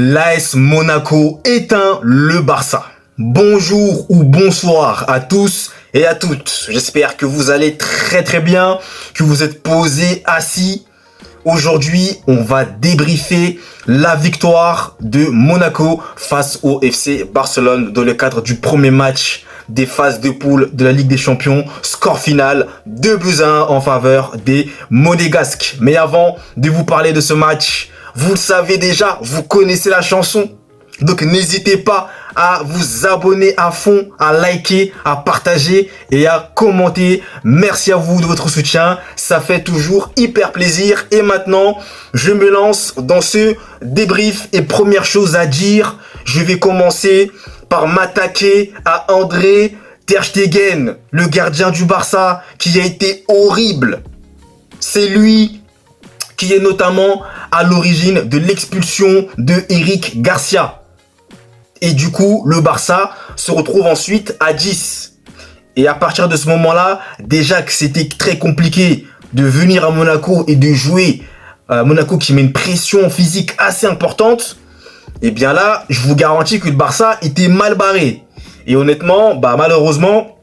L'AS Monaco éteint le Barça. Bonjour ou bonsoir à tous et à toutes. J'espère que vous allez très bien, que vous êtes posés, assis. Aujourd'hui, on va débriefer la victoire de Monaco face au FC Barcelone dans le cadre du premier match des phases de poule de la Ligue des Champions. Score final 2-1 en faveur des Monégasques. Mais avant de vous parler de ce match, vous le savez déjà, vous connaissez la chanson. Donc n'hésitez pas à vous abonner à fond, à liker, à partager et à commenter. Merci à vous de votre soutien, ça fait toujours hyper plaisir. Et maintenant, je me lance dans ce débrief. Et première chose à dire, je vais commencer par m'attaquer à André Ter Stegen, le gardien du Barça, qui a été horrible. C'est lui qui est notamment à l'origine de l'expulsion de Eric Garcia. Et du coup, le Barça se retrouve ensuite à 10. Et à partir de ce moment-là, déjà que c'était très compliqué de venir à Monaco et de jouer à Monaco qui met une pression physique assez importante, et bien là, je vous garantis que le Barça était mal barré. Et honnêtement, malheureusement,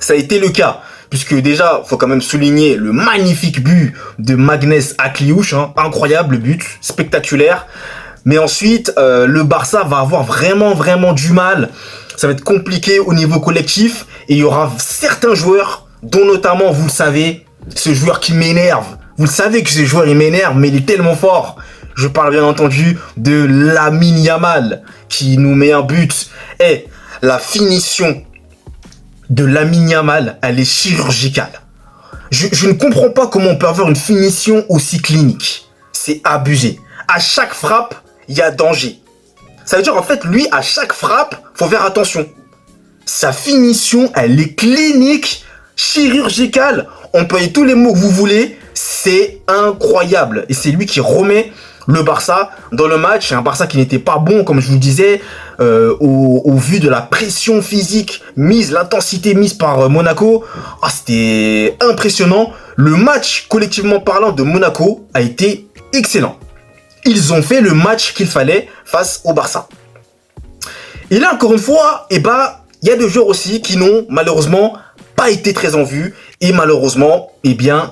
ça a été le cas. Puisque déjà, faut quand même souligner le magnifique but de Magnès Akliouche, incroyable but, spectaculaire. Mais ensuite, le Barça va avoir vraiment du mal. Ça va être compliqué au niveau collectif. Et il y aura certains joueurs, dont notamment, vous le savez, ce joueur qui m'énerve. Vous le savez que ce joueur, il m'énerve, mais il est tellement fort. Je parle bien entendu de Lamine Yamal, qui nous met un but. Et la finition de Lamine Yamal, elle est chirurgicale. Je ne comprends pas comment on peut avoir une finition aussi clinique. C'est abusé. À chaque frappe, il y a danger. Ça veut dire, en fait, lui, à chaque frappe, faut faire attention. Sa finition, elle est clinique, chirurgicale. Employez tous les mots que vous voulez. C'est incroyable. Et c'est lui qui remet le Barça dans le match. Un Barça qui n'était pas bon, comme je vous disais, au vu de la pression physique l'intensité mise par Monaco. C'était impressionnant. Le match, collectivement parlant, de Monaco a été excellent. Ils ont fait le match qu'il fallait face au Barça. Et là, encore une fois, il y a des joueurs aussi qui n'ont malheureusement pas été très en vue. Et malheureusement,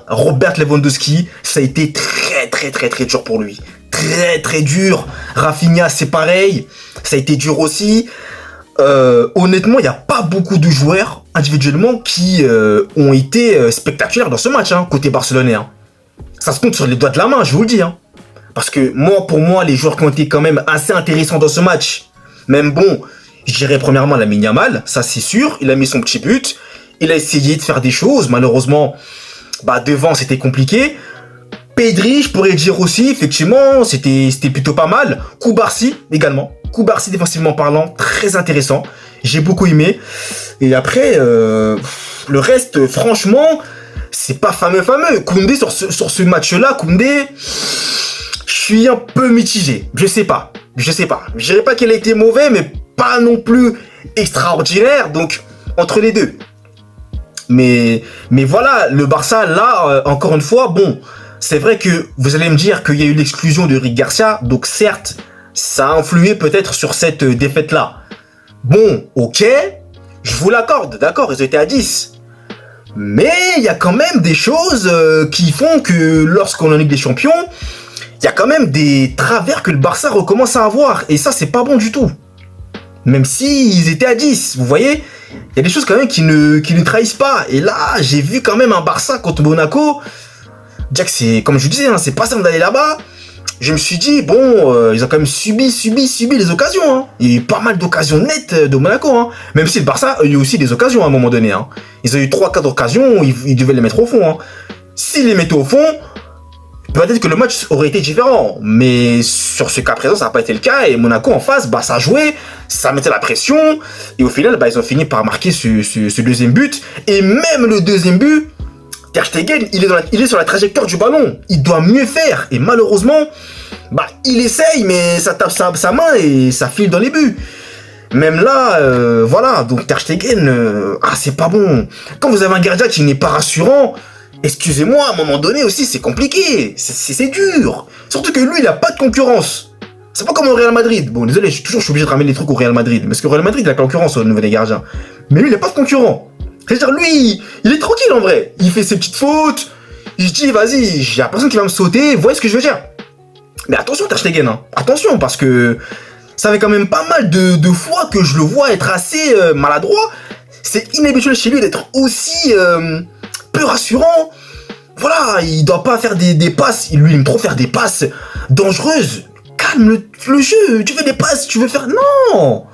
Robert Lewandowski, ça a été très dur pour lui. Très dur. Rafinha, c'est pareil. Ça a été dur aussi. Honnêtement, il n'y a pas beaucoup de joueurs individuellement qui ont été spectaculaires dans ce match, côté barcelonais. Ça se compte sur les doigts de la main, je vous le dis. Parce que pour moi, les joueurs qui ont été quand même assez intéressants dans ce match, même je dirais premièrement Lamine Yamal, ça c'est sûr. Il a mis son petit but. Il a essayé de faire des choses. Malheureusement, devant, c'était compliqué. Pedri, je pourrais dire aussi, effectivement, c'était plutôt pas mal. Koubarsi également. Koubarsi, défensivement parlant, très intéressant. J'ai beaucoup aimé. Et après, le reste, franchement, c'est pas fameux. Koundé, sur ce match-là, Koundé, je suis un peu mitigé. Je sais pas. Je dirais pas qu'il a été mauvais, mais pas non plus extraordinaire. Donc, entre les deux. Mais voilà, le Barça, là, encore une fois, c'est vrai que vous allez me dire qu'il y a eu l'exclusion de Eric Garcia, donc certes, ça a influé peut-être sur cette défaite-là. Ok, je vous l'accorde, d'accord, ils étaient à 10. Mais il y a quand même des choses qui font que lorsqu'on est en Ligue des Champions, il y a quand même des travers que le Barça recommence à avoir. Et ça, c'est pas bon du tout. Même s'ils étaient à 10, vous voyez, il y a des choses quand même qui ne trahissent pas. Et là, j'ai vu quand même un Barça contre Monaco. Déjà que c'est, comme je vous disais, c'est pas simple d'aller là-bas. Je me suis dit, ils ont quand même subi les occasions. Il y a eu pas mal d'occasions nettes de Monaco. Même si le Barça a eu aussi des occasions à un moment donné. Ils ont eu 3-4 occasions, ils devaient les mettre au fond. S'ils les mettaient au fond, peut-être que le match aurait été différent. Mais sur ce cas présent, ça n'a pas été le cas. Et Monaco en face, ça jouait, ça mettait la pression. Et au final, ils ont fini par marquer ce deuxième but. Et même le deuxième but, Ter Stegen, il est sur la trajectoire du ballon. Il doit mieux faire. Et malheureusement, il essaye, mais ça tape sa main et ça file dans les buts. Même là, voilà. Donc Ter Stegen, c'est pas bon. Quand vous avez un gardien qui n'est pas rassurant, excusez-moi, à un moment donné aussi, c'est compliqué. C'est dur. Surtout que lui, il n'a pas de concurrence. C'est pas comme au Real Madrid. Bon, désolé, je suis obligé de ramener les trucs au Real Madrid. Parce que au Real Madrid, il a concurrence au niveau des gardiens. Mais lui, il n'a pas de concurrent. C'est-à-dire, lui, il est tranquille en vrai. Il fait ses petites fautes. Il se dit, vas-y, j'ai personne qui va me sauter. Vous voyez ce que je veux dire? Mais attention, Ter Stegen, hein. Attention, parce que ça fait quand même pas mal de fois que je le vois être assez maladroit. C'est inhabituel chez lui d'être aussi peu rassurant. Voilà, il doit pas faire des passes. Lui, il aime trop faire des passes dangereuses. Calme le jeu. Tu fais des passes, tu veux faire... Non,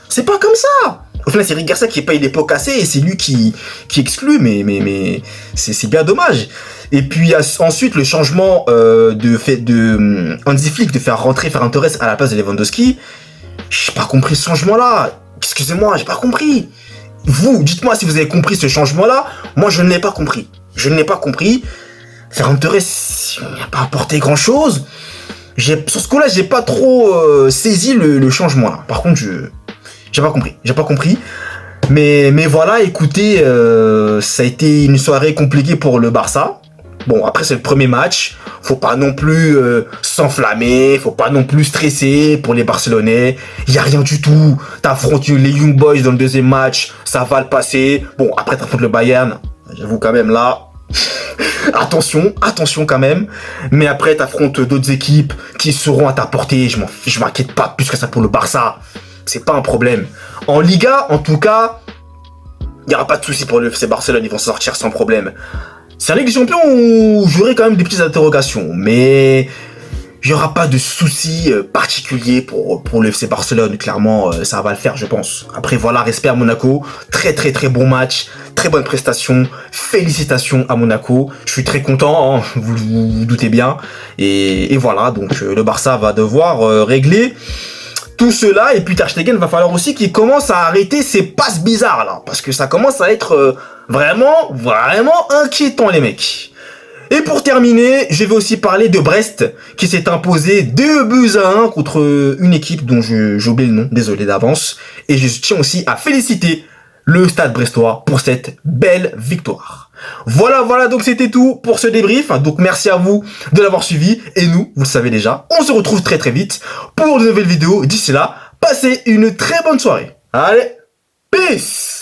c'est pas comme ça. Au final, c'est Eric Garcia qui paye les pots cassés et c'est lui qui exclut, mais c'est bien dommage. Et puis ensuite, le changement de Hansi Flick de faire rentrer Ferran Torres à la place de Lewandowski. J'ai pas compris ce changement-là. Excusez-moi, j'ai pas compris. Vous, dites-moi si vous avez compris ce changement-là. Moi, je ne l'ai pas compris. Je ne l'ai pas compris. Ferran Torres, il n'a pas apporté grand-chose. Sur ce coup-là, j'ai pas trop saisi le changement-là. Par contre, j'ai pas compris. J'ai pas compris. Mais voilà, écoutez, ça a été une soirée compliquée pour le Barça. Bon, après, c'est le premier match. Faut pas non plus s'enflammer. Faut pas non plus stresser pour les Barcelonais. Y a rien du tout. T'affrontes les Young Boys dans le deuxième match. Ça va le passer. Bon, après, t'affrontes le Bayern. J'avoue quand même, là... attention quand même. Mais après, t'affrontes d'autres équipes qui seront à ta portée. Je m'inquiète pas plus que ça pour le Barça. C'est pas un problème. En Liga, en tout cas, il n'y aura pas de souci pour le FC Barcelone. Ils vont s'en sortir sans problème. C'est un Ligue des Champions où j'aurai quand même des petites interrogations. Mais il n'y aura pas de souci particulier pour le FC Barcelone. Clairement, ça va le faire, je pense. Après, voilà, respect à Monaco. Très bon match. Très bonne prestation. Félicitations à Monaco. Je suis très content, hein, vous doutez bien. Et voilà, donc le Barça va devoir régler tout cela. Et puis Ter Stegen, va falloir aussi qu'il commence à arrêter ses passes bizarres là. Parce que ça commence à être vraiment inquiétant les mecs. Et pour terminer, je vais aussi parler de Brest qui s'est imposé 2-1 contre une équipe dont j'ai oublié le nom, désolé d'avance. Et je tiens aussi à féliciter le Stade Brestois pour cette belle victoire. Voilà, donc c'était tout pour ce débrief. Donc merci à vous de l'avoir suivi. Et nous, vous le savez déjà, on se retrouve très vite pour de nouvelles vidéos. D'ici là, passez une très bonne soirée. Allez, peace!